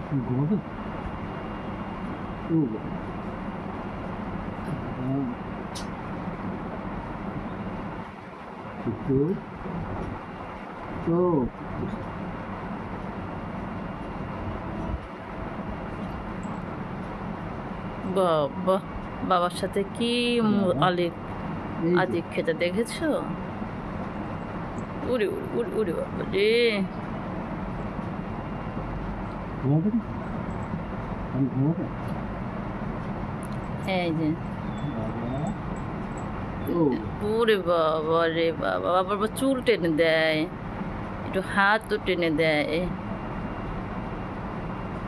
ঘুমাবে? ও একটু তো বাবা, বাবার সাথে কি আলিক এই যে, আদিক খেতে দেখেছো? উড়ে উড়ে উড়ে উড়ে বাবা রে! ঘুমাবে না? আমি ঘুমাবে? এই যে, বাবা ও ওরে বাবা রে বাবা, বাবার আবার চুল টেনে দেয়, একটু হাতও টেনে দেয়।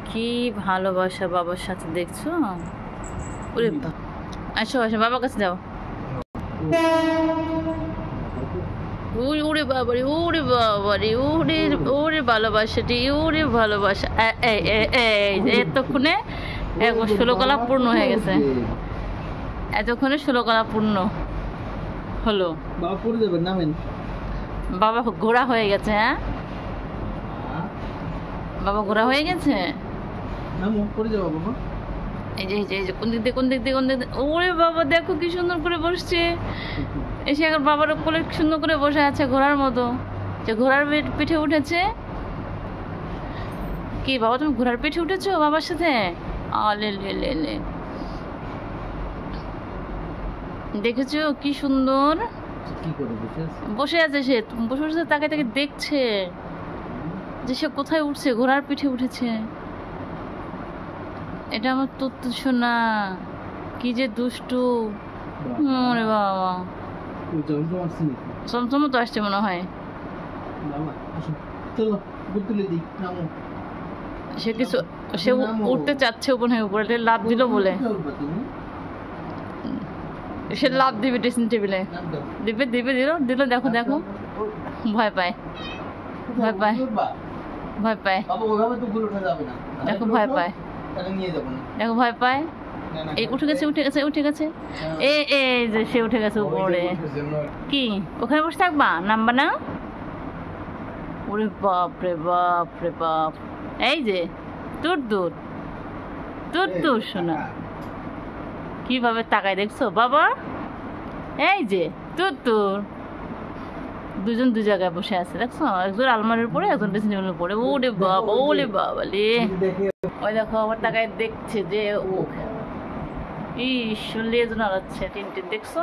কি ভালোবাসা বাবার সাথে দেখছো? ওরে আসো আসো, বাবার কাছে যাও। উড়ে উড়ে বাবারে, উড়ে বাবারে, উড়ে উড়ে ভালোবাসাটি, উড়ে ভালোবাসা। এতক্ষণে 16 কলা পূর্ণ হয়ে গেছে। এতক্ষণে 16 কলা পূর্ণ হলো। বাবা পড়ে যাবেন, নামেন। বাবা ঘোড়া হয়ে গেছে। হ্যাঁ, বাবা ঘোড়া হয়ে গেছে। নামো, পড়ে যাবো বাবা। এই যে এই যে এই যে, কোন দিক দিয়ে কোন দিক দিয়ে কোন দিক দিয়ে, ওরে বাবা দেখো কি সুন্দর করে বসছে। এসে এখন বাবার কোলে সুন্দর করে বসে আছে ঘোড়ার মতো, যে ঘোড়ার পিঠে উঠেছে। কি বাবা, তুমি ঘোড়ার পিঠে উঠেছো বাবার সাথে? আলে লে লে লে, দেখেছো কি সুন্দর কি করে বসে আছে? বসে আছে সে। বসে বসে তাকে তাকে দেখছে যে সে কোথায় উঠছে, ঘোড়ার পিঠে উঠেছে। এটা আমার তত্ত্ব শোনা, কি যে দুষ্টু। ওরে বাবা, ওই জমজম আসছে নাকি? চমচমও তো আসছে মনে হয়। বাবা আসো, চলো বুক তুলে দিই, নামো। সে কিছু, সে উঠতে চাচ্ছে উপরে, উপরে লাফ দিল বলে। কোথায় উঠবা তুমি? সে লাফ দিবে ড্রেসিং টেবিলে, নাম দাও। দিবে দিবে, দিল দিল, দেখো দেখো, ভয় পায়, ভয় পায়, উঠবা? ভয় পায়, বাবা ওইভাবে তো ভুল ওঠা যাবে না। দেখো ভয় পায়, তাহলে নিয়ে যাবো না। দেখো ভয় পায়। না, না, এই উঠে গেছে উঠে গেছে উঠে গেছে, এই যে সে উঠে গেছে উপরে। কি ওখানে বসে থাকবা, নামবা না? ওরে বাপ রে বাপ রে বাপ, এই যে দূর দূর দূর দূর শোনা, কিভাবে তাকায় দেখছো বাবা? এই যে দূর দূর, দুজন দু জায়গায় বসে আছে দেখছো, একজন আলমারির উপরে, একজন ড্রেসিং টেবিলের উপরে। ওরে বাবা, ওরে বাবা রে, ওই দেখো আবার তাকায় দেখছে যে ও, ইস লেজ নাড়াচ্ছে টিন টিন, দেখছো?